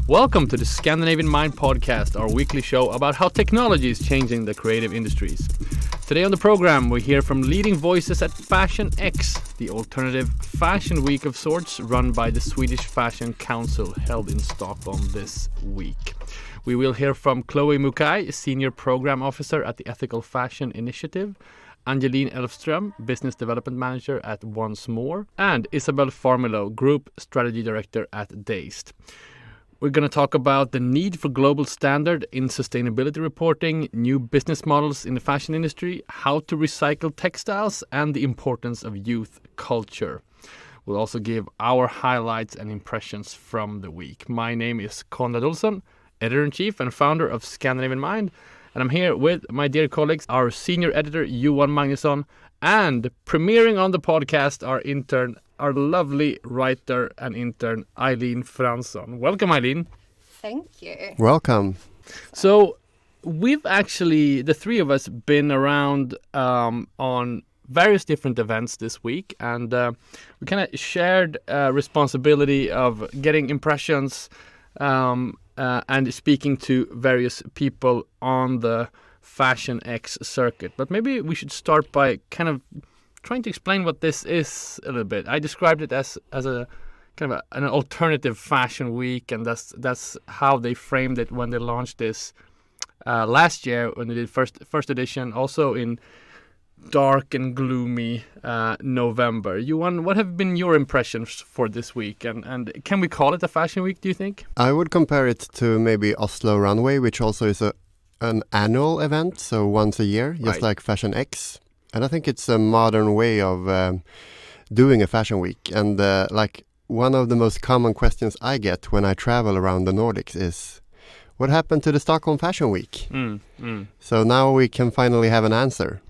Welcome to the Scandinavian Mind podcast, our weekly show about how technology is changing the creative industries. Today on the program, we hear from leading voices at Fashion X, the alternative fashion week of sorts run by the Swedish Fashion Council, held in Stockholm this week. We will hear from Chloé Mukai, Senior Program Officer at the Ethical Fashion Initiative.Angeline Elfström, Business Development Manager at Oncemore, and Isobel Farmiloe, Group Strategy Director at Dazed. We're going to talk about the need for global standard in sustainability reporting, new business models in the fashion industry, how to recycle textiles, and the importance of youth culture. We'll also give our highlights and impressions from the week. My name is Konrad Olsson, Editor-in-Chief and founder of Scandinavian Mind, and I'm here with my dear colleagues, our senior editor, Johan Magnusson, and premiering on the podcast, our lovely writer and intern, Aylin Franzon. Welcome, Aylin. Thank you. Welcome. So we've actually, the three of us, been around on various different events this week, and we kind of shared responsibility of getting impressions and speaking to various people on the Fashion X circuit. But maybe we should start by kind of trying to explain what this is a little bit. I described it as a kind of an alternative fashion week, and that's how they framed it when they launched this last year when they did first edition, also in dark and gloomy November. Johan, what have been your impressions for this week, and can we call it a fashion week, do you think? I would compare it to maybe Oslo Runway, which also is an annual event, so once a year, just like Fashion X. And I think it's a modern way of doing a fashion week. And like one of the most common questions I get when I travel around the Nordics is, what happened to the Stockholm Fashion Week? So now we can finally have an answer.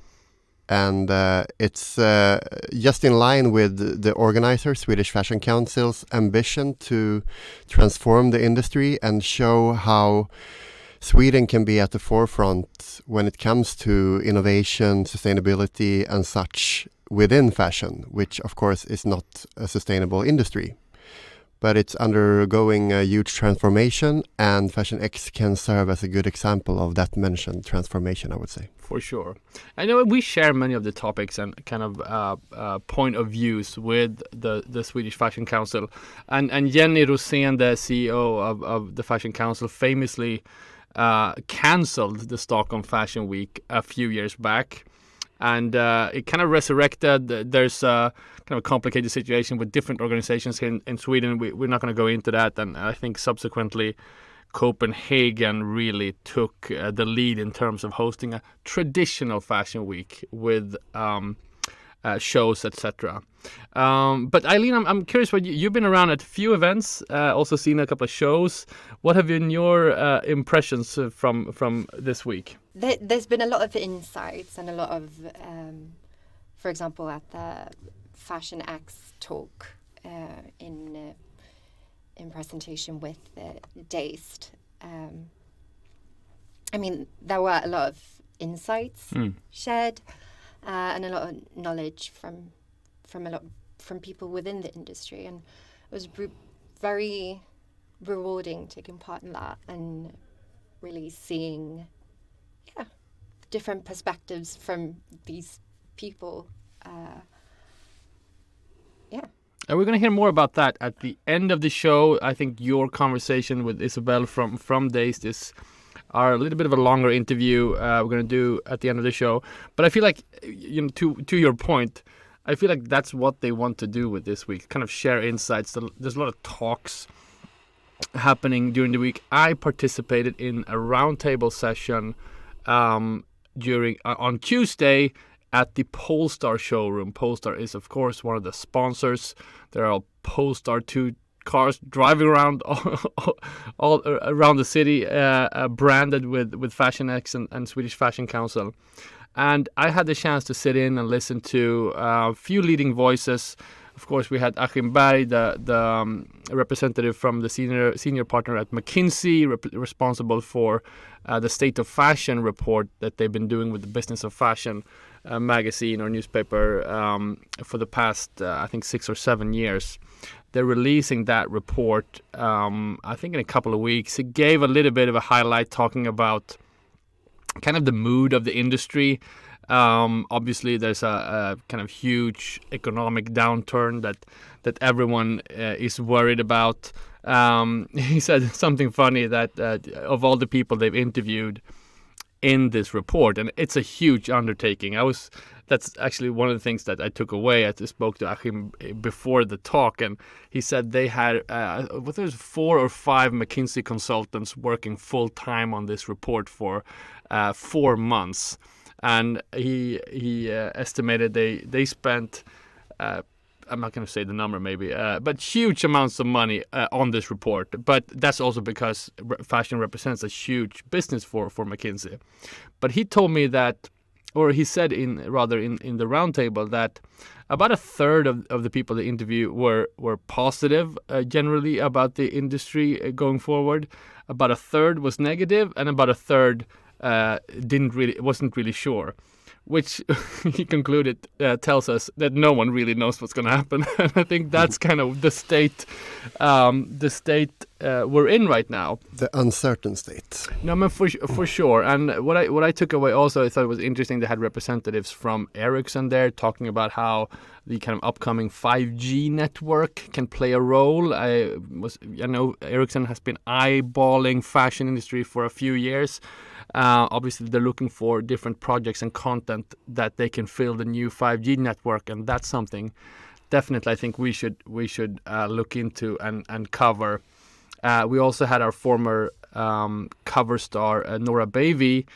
And it's just in line with the organizer, Swedish Fashion Council's ambition to transform the industry and show how Sweden can be at the forefront when it comes to innovation, sustainability and such within fashion, which of course is not a sustainable industry. But it's undergoing a huge transformation, and Fashion X can serve as a good example of that mentioned transformation, I would say. For sure. I know we share many of the topics and kind of point of views with the Swedish Fashion Council. And Jenny Rosén, the CEO of the Fashion Council, famously cancelled the Stockholm Fashion Week a few years back, and it kind of resurrected. There's a kind of a complicated situation with different organizations in Sweden. We're not going to go into that, and I think subsequently Copenhagen really took the lead in terms of hosting a traditional fashion week with shows, etc. But Aylin, I'm curious, you've been around at a few events, also seen a couple of shows. What have been your impressions from this week? There's been a lot of insights and a lot of, for example, at the Fashion X talk in presentation with Dazed. I mean, there were a lot of insights shared and a lot of knowledge from people within the industry, and it was very rewarding taking part in that and really seeing different perspectives from these people. And we're going to hear more about that at the end of the show. I think your conversation with Isobel from Dazed is a little bit of a longer interview we're going to do at the end of the show. But I feel like, to your point, I feel like that's what they want to do with this week, kind of share insights. There's a lot of talks happening during the week. I participated in a roundtable session on Tuesday at the Polestar showroom. Polestar is, of course, one of the sponsors. There are Polestar 2 cars driving around all around the city, branded with Fashion X and Swedish Fashion Council. And I had the chance to sit in and listen to a few leading voices Of course, we had Achim Berg, the representative from the senior partner at McKinsey, responsible for the State of Fashion report that they've been doing with the Business of Fashion magazine or newspaper for the past, I think, 6 or 7 years. They're releasing that report, I think, in a couple of weeks. It gave a little bit of a highlight talking about kind of the mood of the industry. Obviously, there's a kind of huge economic downturn that everyone is worried about. He said something funny that of all the people they've interviewed in this report, and it's a huge undertaking. That's actually one of the things that I took away. I spoke to Achim before the talk, and he said they had there's 4 or 5 McKinsey consultants working full time on this report for 4 months. And he estimated they spent, I'm not going to say the number maybe, but huge amounts of money on this report. But that's also because fashion represents a huge business for McKinsey. But he told me that, or he said in the roundtable, that about a third of the people they interviewed were positive generally about the industry going forward. About a third was negative, and about a third wasn't really sure, which he concluded tells us that no one really knows what's going to happen. And I think that's kind of the state we're in right now. The uncertain state. No, man, for sure. And what I took away also, I thought it was interesting. They had representatives from Ericsson there talking about how the kind of upcoming 5G network can play a role. I know Ericsson has been eyeballing fashion industry for a few years. Obviously, they're looking for different projects and content that they can fill the new 5G network, and that's something definitely I think we should look into and cover. We also had our former cover star Nora Bavey,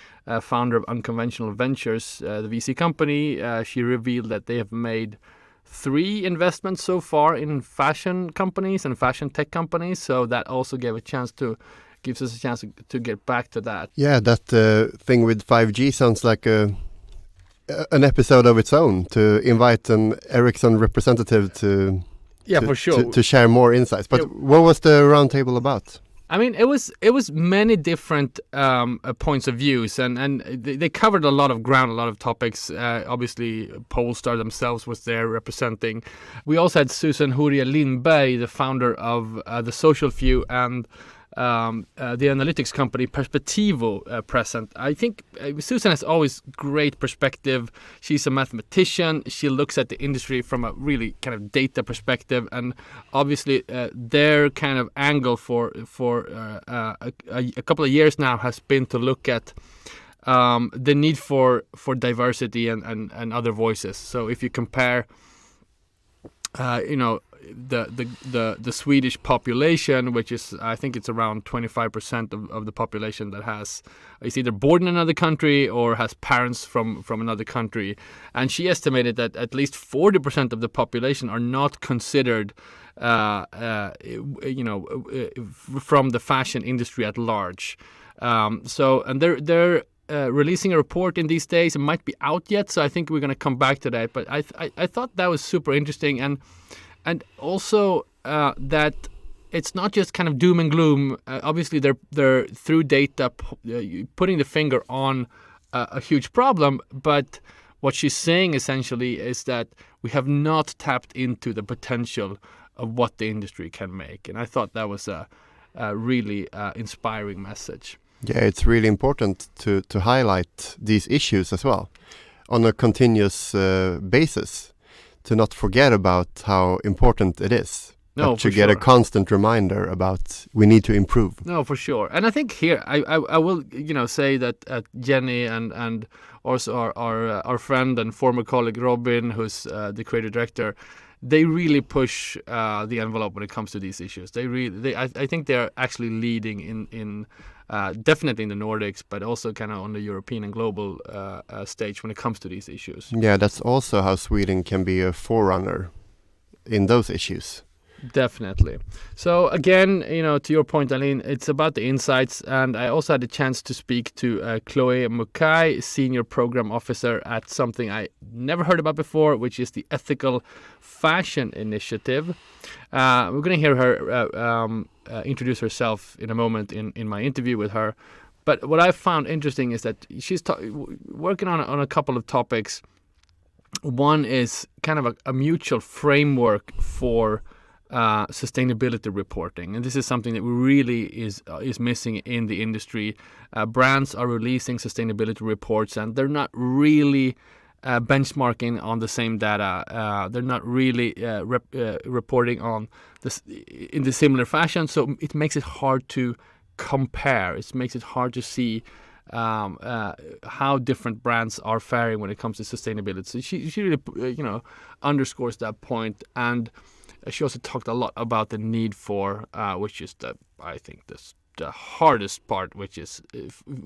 founder of Unconventional Ventures, the VC company. She revealed that they have made 3 investments so far in fashion companies and fashion tech companies. So that also gives us a chance to get back to that. Yeah, that thing with 5G sounds like an episode of its own, to invite an Ericsson representative to for sure to share more insights. But what was the roundtable about? I mean, it was many different points of views, and they covered a lot of ground, a lot of topics. Obviously, Polestar themselves was there representing. We also had Susan Huria Lindberg, the founder of The Social Few, and the analytics company Perspectivo present. I think Susan has always great perspective. She's a mathematician. She looks at the industry from a really kind of data perspective, and obviously their kind of angle for a couple of years now has been to look at the need for diversity and other voices. So if you compare the Swedish population, which is, I think it's around 25% of the population that is either born in another country or has parents from another country. And she estimated that at least 40% of the population are not considered from the fashion industry at large. And they're releasing a report in these days. It might be out yet, so I think we're going to come back to that. But I thought that was super interesting, and also that it's not just kind of doom and gloom. Obviously, they're through data putting the finger on a huge problem. But what she's saying essentially is that we have not tapped into the potential of what the industry can make. And I thought that was a really inspiring message. Yeah, it's really important to highlight these issues as well on a continuous basis, to not forget about how important it is. No, to get a constant reminder about we need to improve. No, for sure. And I think here I will say that Jenny and also our friend and former colleague Robin, who's the creative director, they really push the envelope when it comes to these issues. I think they're actually leading in definitely in the Nordics, but also kind of on the European and global stage when it comes to these issues. Yeah, that's also how Sweden can be a forerunner in those issues. Definitely. So again, to your point, Aylin, it's about the insights, and I also had a chance to speak to Chloé Mukai, Senior Program Officer at something I never heard about before, which is the Ethical Fashion Initiative. We're going to hear her introduce herself in a moment in my interview with her. But what I found interesting is that she's working on a couple of topics. One is kind of a mutual framework for sustainability reporting, and this is something that really is missing in the industry. Brands are releasing sustainability reports, and they're not really benchmarking on the same data. They're not really reporting on this in the similar fashion, so it makes it hard to compare. It makes it hard to see how different brands are faring when it comes to sustainability. So she really underscores that point, and she also talked a lot about the need for, which is I think the hardest part, which is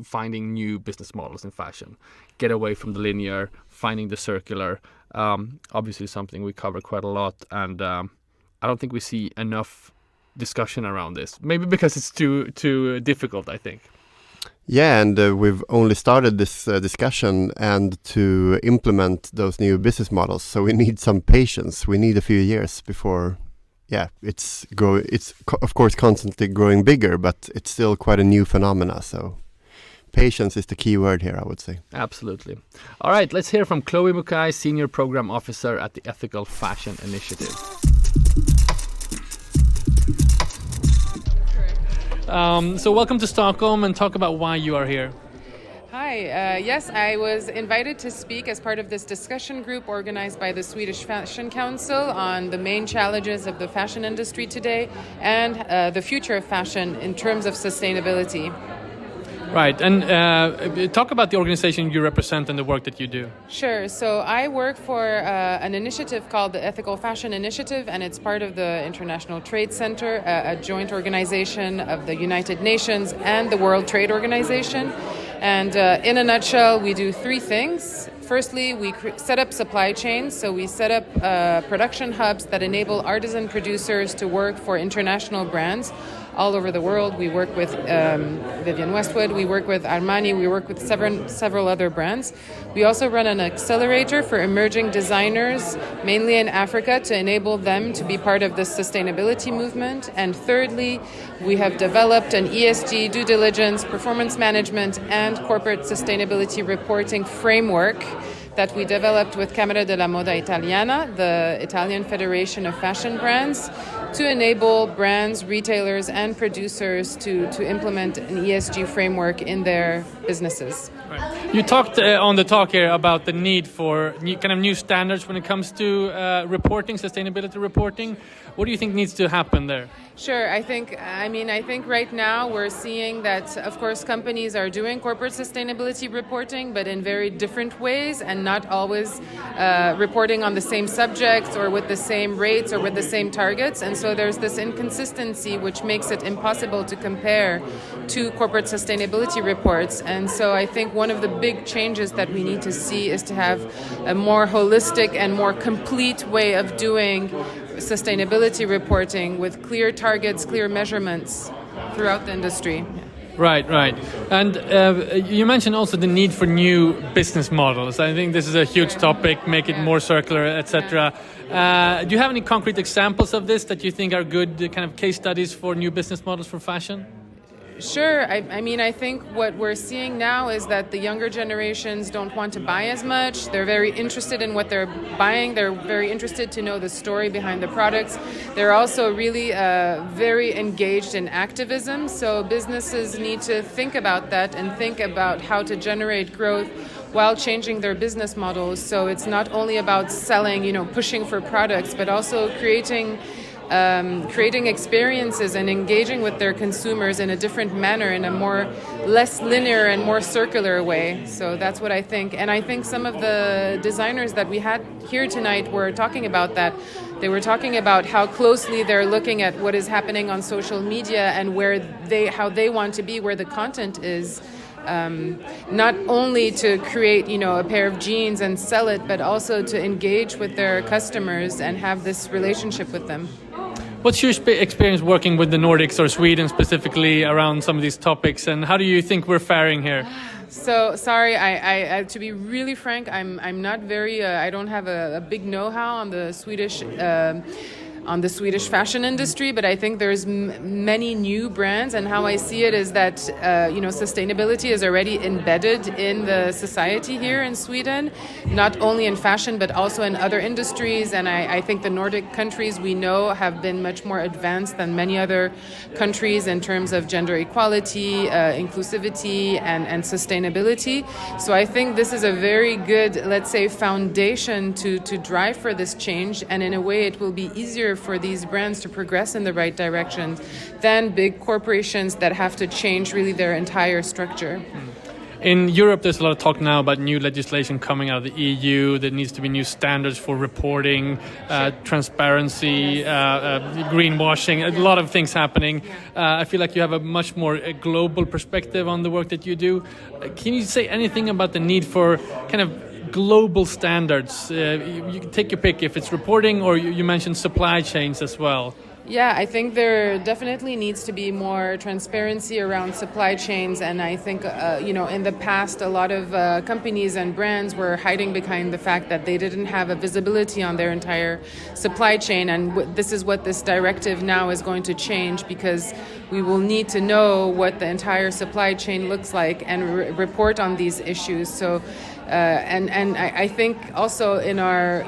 finding new business models in fashion, get away from the linear, finding the circular. Obviously, something we cover quite a lot, and I don't think we see enough discussion around this. Maybe because it's too difficult, I think. Yeah, and we've only started this discussion and to implement those new business models. So we need some patience. We need a few years before, it's of course constantly growing bigger, but it's still quite a new phenomena. So patience is the key word here, I would say. Absolutely. All right, let's hear from Chloé Mukai, Senior Program Officer at the Ethical Fashion Initiative. So welcome to Stockholm, and talk about why you are here. Hi, yes, I was invited to speak as part of this discussion group organized by the Swedish Fashion Council on the main challenges of the fashion industry today and the future of fashion in terms of sustainability. Right, and talk about the organization you represent and the work that you do. Sure, so I work for an initiative called the Ethical Fashion Initiative, and it's part of the International Trade Center, a joint organization of the United Nations and the World Trade Organization. And in a nutshell, we do three things. Firstly, we set up supply chains, so we set up production hubs that enable artisan producers to work for international brands all over the world. We work with Vivienne Westwood, we work with Armani, we work with several other brands. We also run an accelerator for emerging designers, mainly in Africa, to enable them to be part of the sustainability movement. And thirdly, we have developed an ESG due diligence, performance management, and corporate sustainability reporting framework that we developed with Camera della Moda Italiana, the Italian Federation of Fashion Brands, to enable brands, retailers, and producers to implement an ESG framework in their businesses. Right. You talked on the talk here about the need for new standards when it comes to reporting, sustainability reporting. What do you think needs to happen there? Sure. I think right now we're seeing that, of course, companies are doing corporate sustainability reporting, but in very different ways and not always reporting on the same subjects or with the same rates or with the same targets. And so there's this inconsistency which makes it impossible to compare two corporate sustainability reports. And so I think one of the big changes that we need to see is to have a more holistic and more complete way of doing sustainability reporting with clear targets, clear measurements throughout the industry. Right. And you mentioned also the need for new business models. I think this is a huge topic, make it more circular, etc. Do you have any concrete examples of this that you think are good kind of case studies for new business models for fashion? Sure. I think what we're seeing now is that the younger generations don't want to buy as much. They're very interested in what they're buying. They're very interested to know the story behind the products. They're also really very engaged in activism. So businesses need to think about that and think about how to generate growth while changing their business models. So it's not only about selling, pushing for products, but also creating experiences and engaging with their consumers in a different manner, in a less linear and more circular way. So that's what I think. And I think some of the designers that we had here tonight were talking about that. They were talking about how closely they're looking at what is happening on social media and how they want to be, where the content is. Not only to create, a pair of jeans and sell it, but also to engage with their customers and have this relationship with them. What's your experience working with the Nordics or Sweden specifically around some of these topics, and how do you think we're faring here? So sorry, I to be really frank, I'm not very. I don't have a big know-how on the Swedish fashion industry, but I think there's many new brands, and how I see it is that sustainability is already embedded in the society here in Sweden, not only in fashion but also in other industries. And I think the Nordic countries, we know, have been much more advanced than many other countries in terms of gender equality, inclusivity, and sustainability. So I think this is a very good, let's say, foundation to drive for this change, and in a way it will be easier for these brands to progress in the right direction than big corporations that have to change really their entire structure. In Europe, there's a lot of talk now about new legislation coming out of the EU. There needs to be new standards for reporting, transparency, greenwashing, a lot of things happening. I feel like you have a much more global perspective on the work that you do. Can you say anything about the need for kind of global standards? You can take your pick if it's reporting, or you mentioned supply chains as well. Yeah, I think there definitely needs to be more transparency around supply chains, and I think in the past a lot of companies and brands were hiding behind the fact that they didn't have a visibility on their entire supply chain, and this is what this directive now is going to change, because we will need to know what the entire supply chain looks like and report on these issues. So I think also in our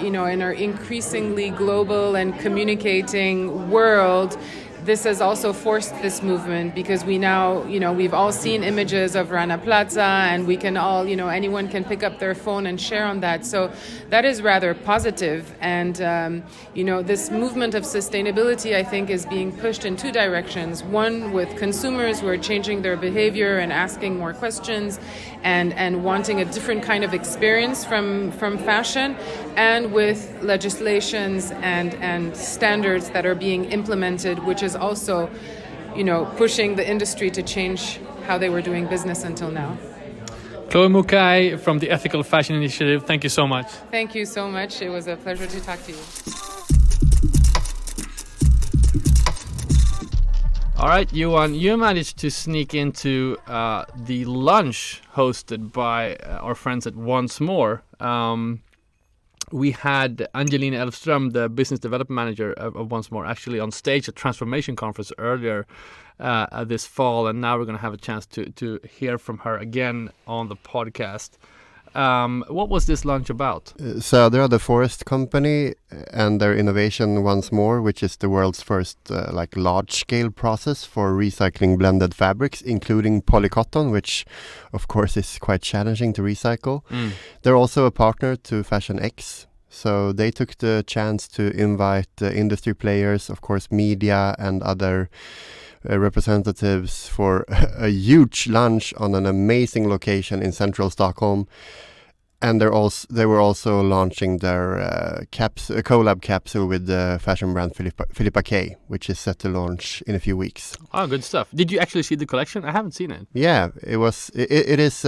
increasingly global and communicating world, this has also forced this movement, because we now, we've all seen images of Rana Plaza, and we can all, anyone can pick up their phone and share on that. So that is rather positive. And, this movement of sustainability, I think, is being pushed in two directions. One, with consumers who are changing their behavior and asking more questions and wanting a different kind of experience from fashion, and with legislations and standards that are being implemented, which is also, pushing the industry to change how they were doing business until now. Chloé Mukai from the Ethical Fashion Initiative, thank you so much. Thank you so much. It was a pleasure to talk to you. All right, Johan, you managed to sneak into the lunch hosted by our friends at Oncemore. We had Aylin Elfström, the business development manager of Oncemore, actually on stage at Transformation Conference earlier this fall, and now we're going to have a chance to hear from her again on the podcast. What was this lunch about? So they are the forest company and their innovation Oncemore, which is the world's first large-scale process for recycling blended fabrics, including polycotton, which of course is quite challenging to recycle. They're also a partner to Fashion X, so they took the chance to invite industry players, of course media and other representatives for a huge lunch on an amazing location in central Stockholm. And they were also launching their collab capsule with the fashion brand Philippa K, which is set to launch in a few weeks. Oh, good stuff. Did you actually see the collection? I haven't seen it. Yeah, it is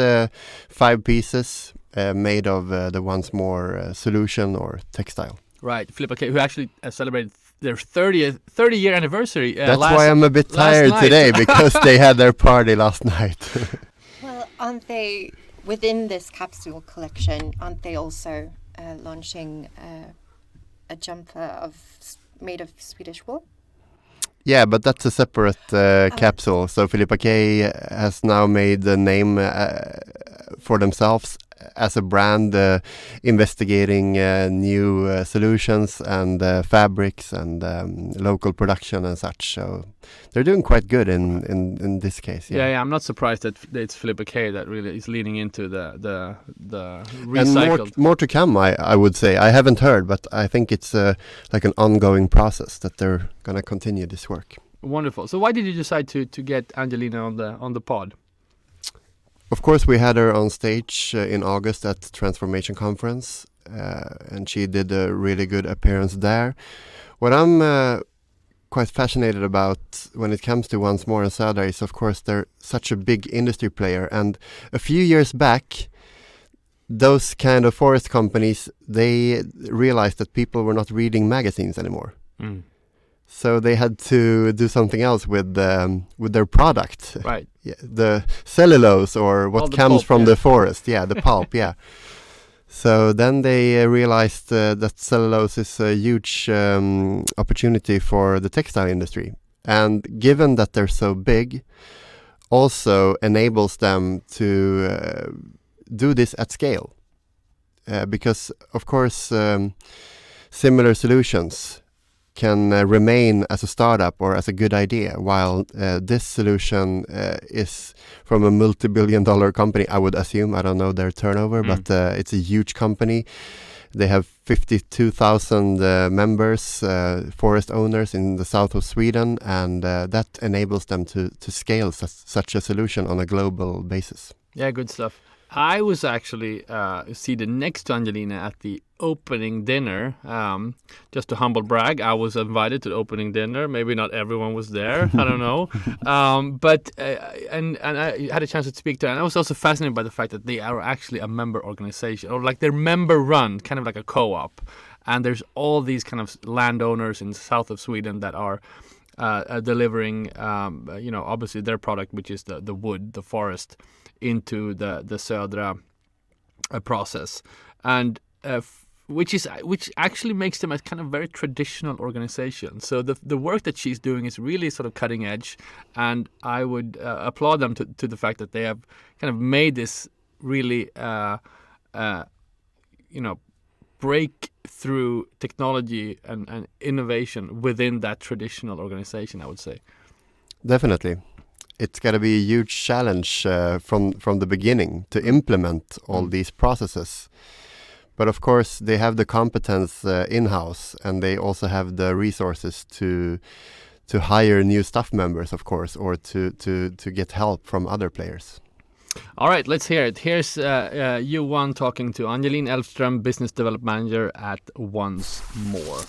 5 pieces made of the Oncemore solution or textile. Right, Philippa K, who actually celebrated their 30-year anniversary. That's why I'm a bit tired today, because they had their party last night. Well, aren't they, within this capsule collection, aren't they also launching a jumper made of Swedish wool? Yeah, but that's a separate capsule. So Philippa K has now made the name for themselves as a brand, investigating new solutions and fabrics and local production and such. So they're doing quite good in this case. Yeah, I'm not surprised that it's Philippa K that really is leaning into the recycled. And more to come, I would say. I haven't heard, but I think it's like an ongoing process that they're going to continue this work. Wonderful. So why did you decide to get Angelina on the pod? Of course, we had her on stage in August at Transformation Conference, and she did a really good appearance there. What I'm quite fascinated about when it comes to Oncemore and Södra is, of course, they're such a big industry player. And a few years back, those kind of forest companies, they realized that people were not reading magazines anymore. So they had to do something else with their product. Right. Yeah, the cellulose or what comes pulp, from the forest. Yeah, the pulp. Yeah. So then they realized that cellulose is a huge opportunity for the textile industry. And given that they're so big, also enables them to do this at scale. Because, of course, similar solutions can remain as a startup or as a good idea, while this solution is from a multi-billion-dollar company, I would assume. I don't know their turnover, but it's a huge company. They have 52,000 members, forest owners in the south of Sweden, and that enables them to scale such a solution on a global basis. Yeah, good stuff. I was actually seated next to Angelina at the opening dinner. Just to humble brag, I was invited to the opening dinner. Maybe not everyone was there. I don't know. But I had a chance to speak to her. And I was also fascinated by the fact that they are actually a member organization, or like they're member run, kind of like a co-op. And there's all these kind of landowners in the south of Sweden that are delivering, obviously their product, which is the wood, the forest, into the Södra process, and which actually makes them a kind of very traditional organization. So the work that she's doing is really sort of cutting edge, and I would applaud them to the fact that they have kind of made this really breakthrough technology and innovation within that traditional organization, I would say. Definitely. It's got to be a huge challenge from the beginning to implement all these processes. But of course, they have the competence in-house, and they also have the resources to hire new staff members, of course, or to get help from other players. All right, let's hear it. Here's Johan talking to Angeline Elfström, Business Development Manager at Oncemore.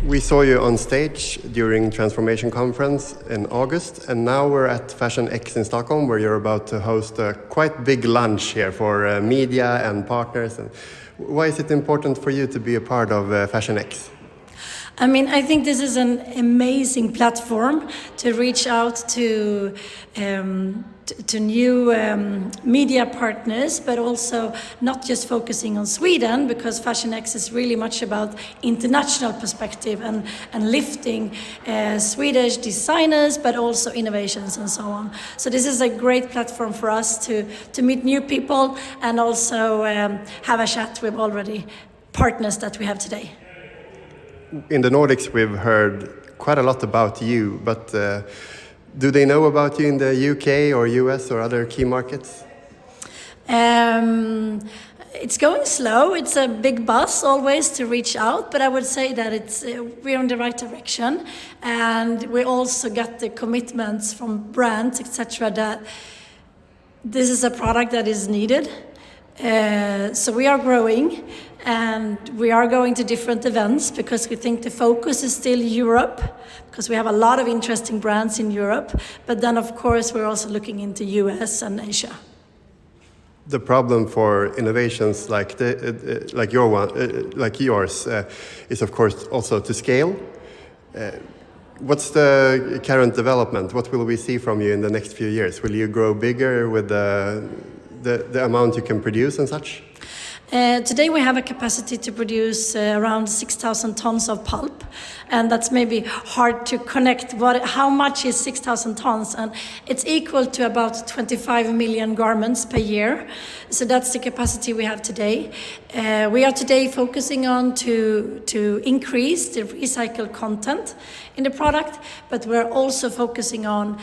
We saw you on stage during Transformation Conference in August, and now we're at Fashion X in Stockholm, where you're about to host a quite big lunch here for media and partners. And why is it important for you to be a part of Fashion X? I mean, I think this is an amazing platform to reach out to new media partners, but also not just focusing on Sweden, because Fashion X is really much about international perspective and lifting Swedish designers, but also innovations and so on. So this is a great platform for us to meet new people and also have a chat with already partners that we have today. In the Nordics, we've heard quite a lot about you, but do they know about you in the UK or US or other key markets? It's going slow. It's a big buzz always to reach out, but I would say that we're in the right direction, and we also got the commitments from brands, etc., that this is a product that is needed. So we are growing, and we are going to different events because we think the focus is still Europe, because we have a lot of interesting brands in Europe. But then, of course, we're also looking into US and Asia. The problem for innovations like yours is, of course, also to scale. What's the current development? What will we see from you in the next few years? Will you grow bigger with the amount you can produce and such? Today we have a capacity to produce around 6,000 tons of pulp, and that's maybe hard to connect how much is 6,000 tons, and it's equal to about 25 million garments per year. So that's the capacity we have today. We are today focusing on to increase the recycled content in the product, but we're also focusing on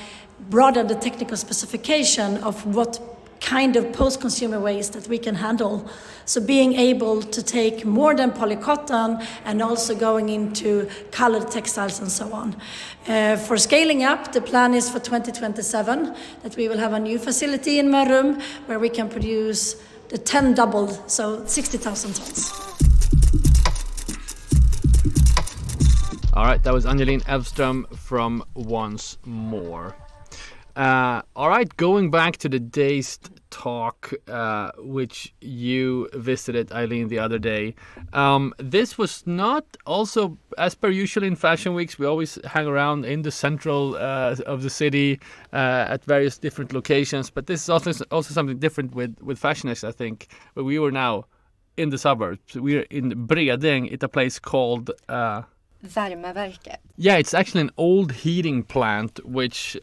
broaden the technical specification of what kind of post-consumer waste that we can handle. So being able to take more than polycotton and also going into colored textiles and so on. For scaling up, the plan is for 2027 that we will have a new facility in Mörrum where we can produce the 10 doubled, so 60,000 tons. All right, that was Angeline Elfström from Oncemore. All right, going back to the Dazed talk, which you visited, Aylin, the other day. This was not also, as per usual in fashion weeks, we always hang around in the central of the city at various different locations. But this is also something different with Fashion X, I think, where we were now in the suburbs. We're in Bredäng at a place called... Värmeverket. Yeah, it's actually an old heating plant which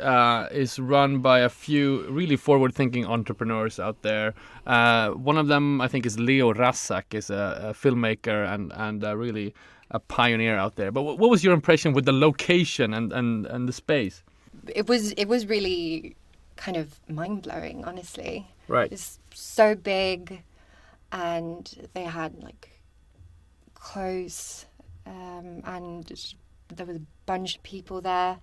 is run by a few really forward-thinking entrepreneurs out there. One of them, I think, is Leo Rassak, is a filmmaker and really a pioneer out there. But what was your impression with the location and the space? It was really kind of mind-blowing, honestly. Right. It's so big, and they had like clothes. And there was a bunch of people there,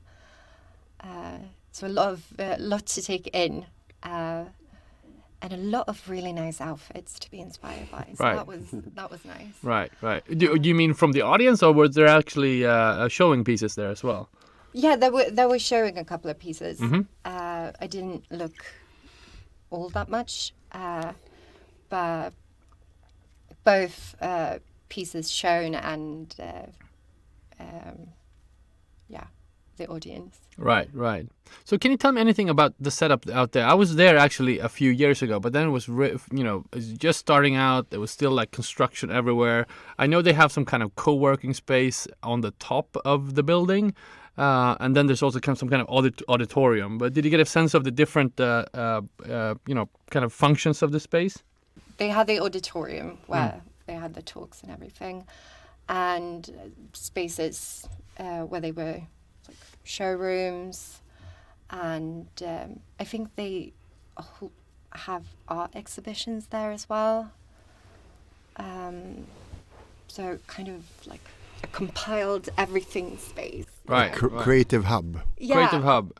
so a lot to take in, and a lot of really nice outfits to be inspired by. So that was nice. Right. Do you mean from the audience, or were there actually showing pieces there as well? Yeah, they were showing a couple of pieces. Mm-hmm. I didn't look all that much, but both. Pieces shown and the audience. Right. So can you tell me anything about the setup out there? I was there actually a few years ago, but then it was it was just starting out. There was still like construction everywhere. I know they have some kind of co-working space on the top of the building, and then there's also some kind of auditorium. But did you get a sense of the different kind of functions of the space? They had the auditorium where they had the talks and everything, and spaces where they were like showrooms, and I think they have art exhibitions there as well. So kind of like a compiled everything space. Right. Creative hub. Yeah. Creative hub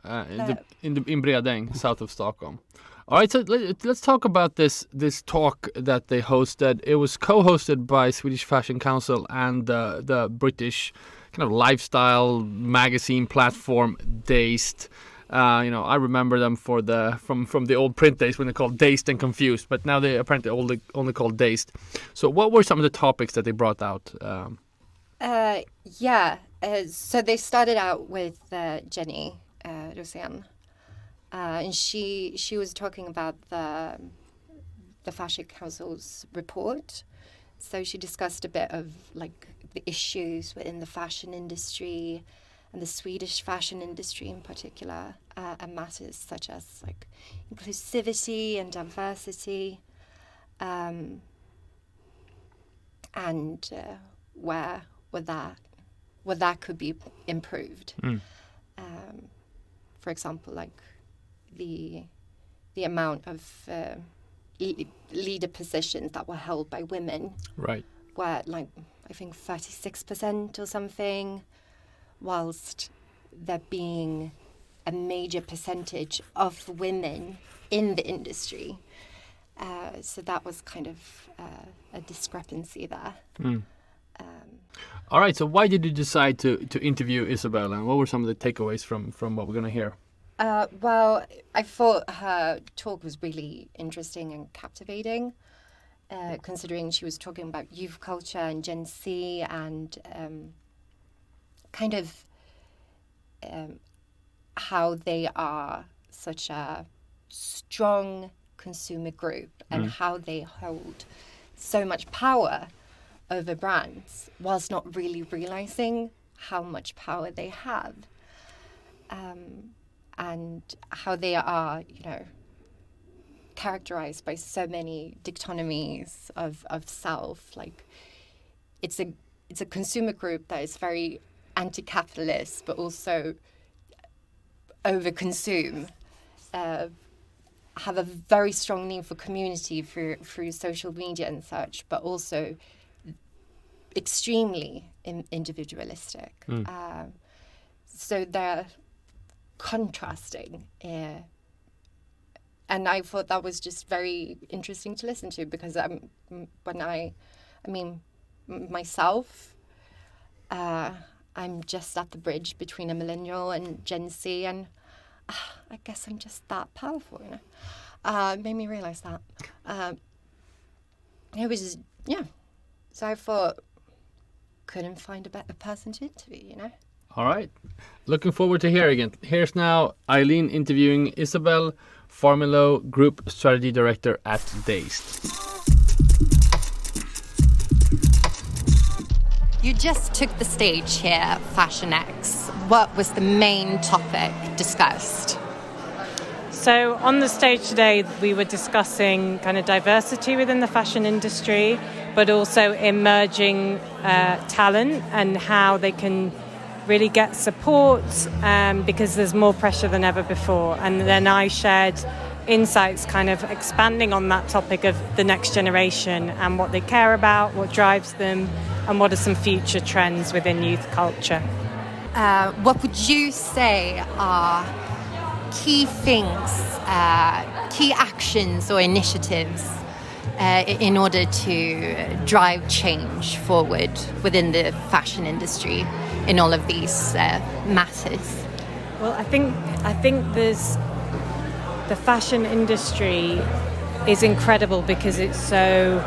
in Bredäng, south of Stockholm. All right, so let's talk about this talk that they hosted. It was co-hosted by Swedish Fashion Council and the British kind of lifestyle magazine platform Dazed. I remember them from the old print days when they called Dazed and Confused, but now they apparently only called Dazed. So what were some of the topics that they brought out? So they started out with Jenny Rosén. And she was talking about the Fashion Council's report. So she discussed a bit of like the issues within the fashion industry and the Swedish fashion industry in particular, and matters such as like inclusivity and diversity, and where that could be improved. For example, like the amount of leader positions that were held by women, right, were like I think 36% or something, whilst there being a major percentage of women in the industry. So that was kind of a discrepancy there. All right, so why did you decide to interview Isobel, and what were some of the takeaways from what we're going to hear? Well, I thought her talk was really interesting and captivating, considering she was talking about youth culture and Gen Z and kind of how they are such a strong consumer group and how they hold so much power over brands whilst not really realizing how much power they have. And how they are, characterized by so many dichotomies of self. Like, it's a consumer group that is very anti-capitalist, but also overconsume. Have a very strong need for community through social media and such, but also extremely individualistic. So they're contrasting, and I thought that was just very interesting to listen to, because myself, I'm just at the bridge between a millennial and Gen Z, and I guess I'm just that powerful, Made me realise that. It was, yeah. So I thought, couldn't find a better person to interview, you know? All right. Looking forward to hearing it. Here's now Aylin interviewing Isobel, Farmiloe Group Strategy Director at Dazed. You just took the stage here at Fashion X. What was the main topic discussed? So on the stage today, we were discussing kind of diversity within the fashion industry, but also emerging talent and how they can really get support because there's more pressure than ever before. And then I shared insights kind of expanding on that topic of the next generation and what they care about, what drives them, and what are some future trends within youth culture. What would you say are key things, key actions or initiatives in order to drive change forward within the fashion industry in all of these matters? Well, I think there's the fashion industry is incredible because it's so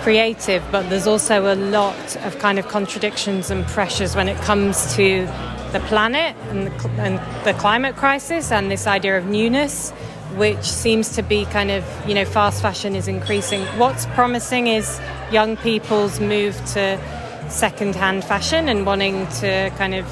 creative, but there's also a lot of kind of contradictions and pressures when it comes to the planet and the climate crisis and this idea of newness, which seems to be kind of, you know, fast fashion is increasing. What's promising is young people's move to second-hand fashion and wanting to kind of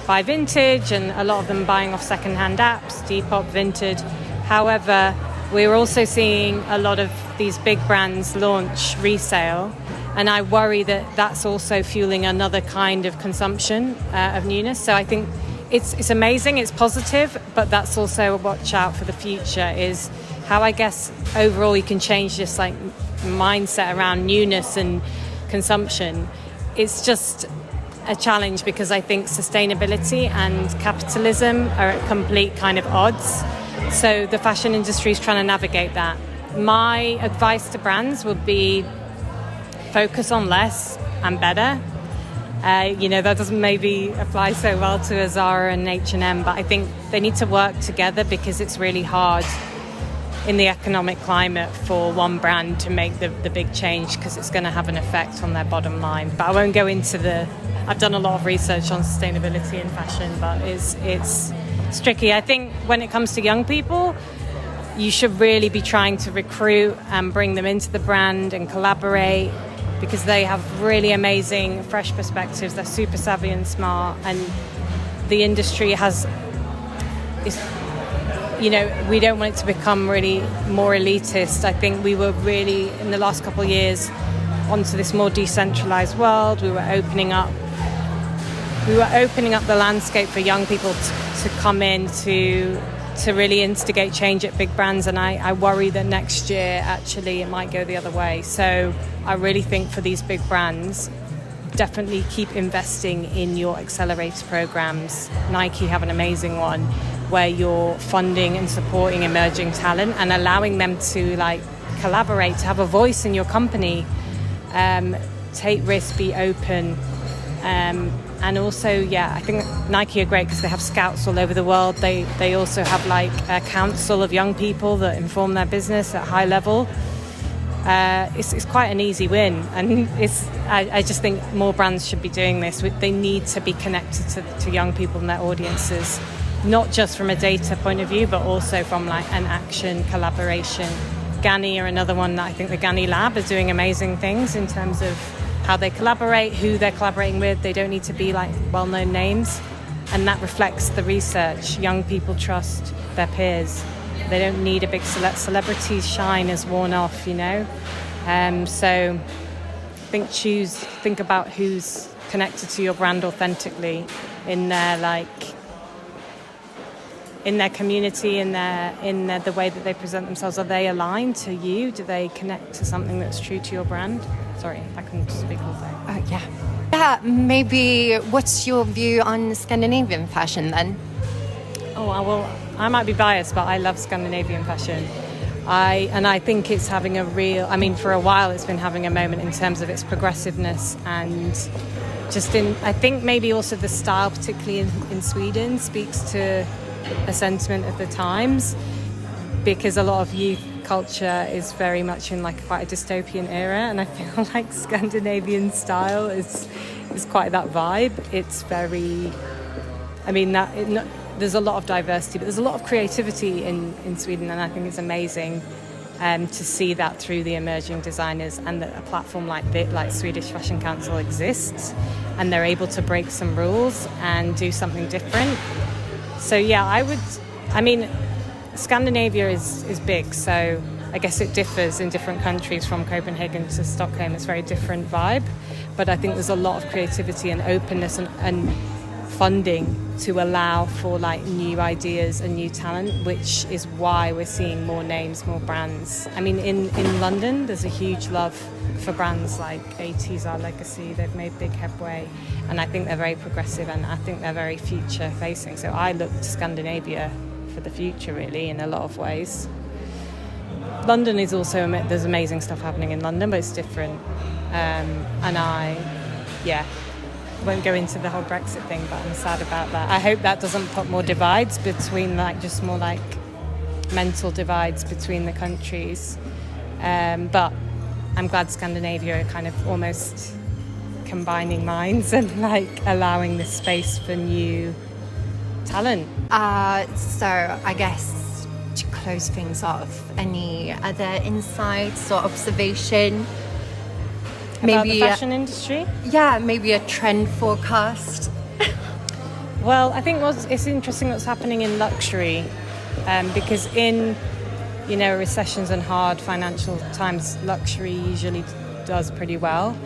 buy vintage, and a lot of them buying off second-hand apps, Depop, Vinted. However, we're also seeing a lot of these big brands launch resale, and I worry that that's also fueling another kind of consumption of newness. So I think it's amazing, it's positive, but that's also a watch out for the future, is how I guess overall you can change this like mindset around newness and consumption. It's just a challenge because I think sustainability and capitalism are at complete kind of odds. So the fashion industry is trying to navigate that. My advice to brands would be focus on less and better. You know, that doesn't maybe apply so well to a Zara and H&M, but I think they need to work together because it's really hard in the economic climate for one brand to make the big change because it's going to have an effect on their bottom line. But I won't go into I've done a lot of research on sustainability in fashion, but it's tricky. I think when it comes to young people, you should really be trying to recruit and bring them into the brand and collaborate, because they have really amazing, fresh perspectives. They're super savvy and smart, and the industry you know, we don't want it to become really more elitist. I think we were really, in the last couple of years, onto this more decentralized world. We were opening up the landscape for young people to come in to really instigate change at big brands, and I worry that next year actually it might go the other way. So I really think for these big brands, definitely keep investing in your accelerator programs. Nike have an amazing one where you're funding and supporting emerging talent and allowing them to like collaborate, to have a voice in your company, take risks, be open. And also, yeah, I think Nike are great because they have scouts all over the world. They also have like a council of young people that inform their business at high level. It's quite an easy win, and I just think more brands should be doing this. They need to be connected to young people and their audiences, not just from a data point of view, but also from like an action collaboration. Ganni are another one that I think the Ganni Lab is doing amazing things in terms of how they collaborate, who they're collaborating with. They don't need to be like well-known names, and that reflects the research. Young people trust their peers. They don't need a big celebrity's shine has worn off, you know. So think about who's connected to your brand authentically in their community, in the way that they present themselves. Are they aligned to you? Do they connect to something that's true to your brand? Sorry, I couldn't speak all day. Yeah, maybe what's your view on Scandinavian fashion then? Oh, well, I might be biased, but I love Scandinavian fashion. I think it's having for a while it's been having a moment in terms of its progressiveness, and I think maybe also the style, particularly in Sweden, speaks to a sentiment of the times, because a lot of youth culture is very much in like quite a dystopian era, and I feel like Scandinavian style is quite that vibe. It's very, I mean, there's a lot of diversity, but there's a lot of creativity in Sweden, and I think it's amazing to see that through the emerging designers, and that a platform like Swedish Fashion Council exists, and they're able to break some rules and do something different. So yeah, Scandinavia is big, so I guess it differs in different countries. From Copenhagen to Stockholm, it's a very different vibe, but I think there's a lot of creativity and openness and funding to allow for like new ideas and new talent, which is why we're seeing more names, more brands. I mean, in London, there's a huge love for brands like 80s Our Legacy. They've made big headway, and I think they're very progressive, and I think they're very future facing. So I look to Scandinavia for the future, really, in a lot of ways. London is also, there's amazing stuff happening in London, but it's different. And I won't go into the whole Brexit thing, but I'm sad about that. I hope that doesn't put more divides between, like, just more like mental divides between the countries. But I'm glad Scandinavia are kind of almost combining minds and like allowing this space for new talent. So I guess to close things off, any other insights or observation? About the fashion industry? Yeah, maybe a trend forecast. Well, I think it's interesting what's happening in luxury, because in recessions and hard financial times, luxury usually does pretty well,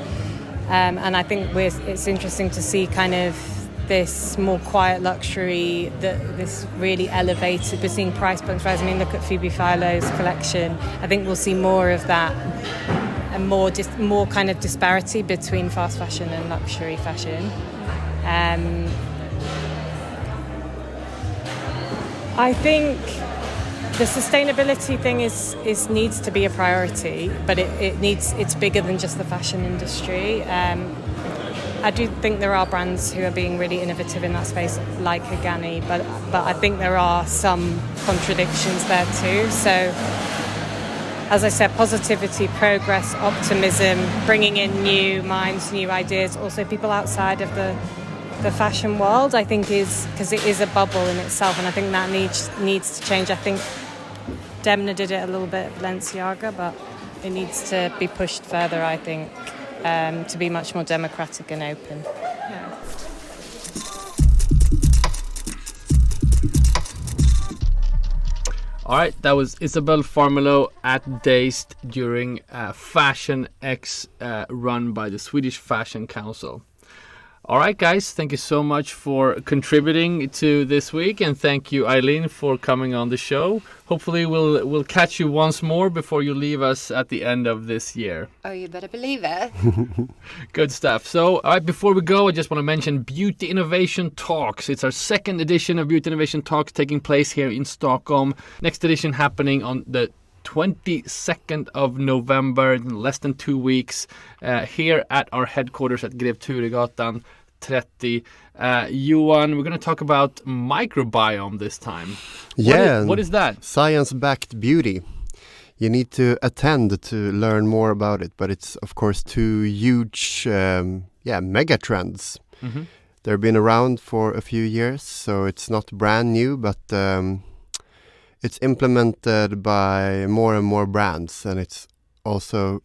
and I think it's interesting to see kind of this more quiet luxury, this really elevated. We're seeing price points rise. I mean, look at Phoebe Philo's collection. I think we'll see more of that, and more kind of disparity between fast fashion and luxury fashion. I think the sustainability thing needs to be a priority, but it's bigger than just the fashion industry. I do think there are brands who are being really innovative in that space, like Agani, but I think there are some contradictions there too. So, as I said, positivity, progress, optimism, bringing in new minds, new ideas, also people outside of the fashion world, I think is, because it is a bubble in itself, and I think that needs to change. I think Demna did it a little bit at Balenciaga, but it needs to be pushed further, I think, to be much more democratic and open. Yeah. All right, that was Isobel Farmiloe at Dazed during Fashion X run by the Swedish Fashion Council. All right, guys, thank you so much for contributing to this week, and thank you, Aylin, for coming on the show. Hopefully we'll catch you once more before you leave us at the end of this year. Oh, you better believe it. Good stuff. So, all right, before we go, I just want to mention Beauty Innovation Talks. It's our second edition of Beauty Innovation Talks taking place here in Stockholm. Next edition happening on the 22nd of November, in less than 2 weeks, here at our headquarters at Grev Turegatan 30. Johan, we're going to talk about microbiome this time. Yeah. What is that? Science-backed beauty. You need to attend to learn more about it, but it's of course two huge mega trends. Mm-hmm. They've been around for a few years, so it's not brand new, but it's implemented by more and more brands, and it's also,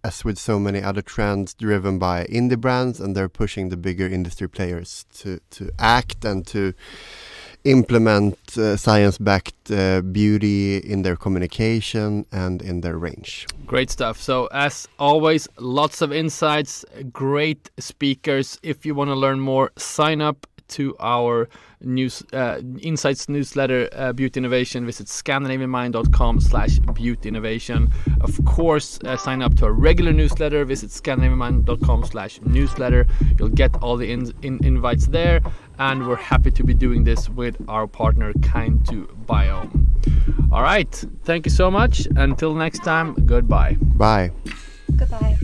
as with so many other trends, driven by indie brands, and they're pushing the bigger industry players to act and to implement science-backed beauty in their communication and in their range. Great stuff. So as always, lots of insights, great speakers. If you want to learn more, sign up to our Insights newsletter, Beauty Innovation. Visit scandinavianmind.com/beauty innovation. Of course, sign up to our regular newsletter. Visit scandinavianmind.com/newsletter. You'll get all the invites there, and we're happy to be doing this with our partner Kind2Biome. All right, thank you so much. Until next time, goodbye. Bye. Goodbye.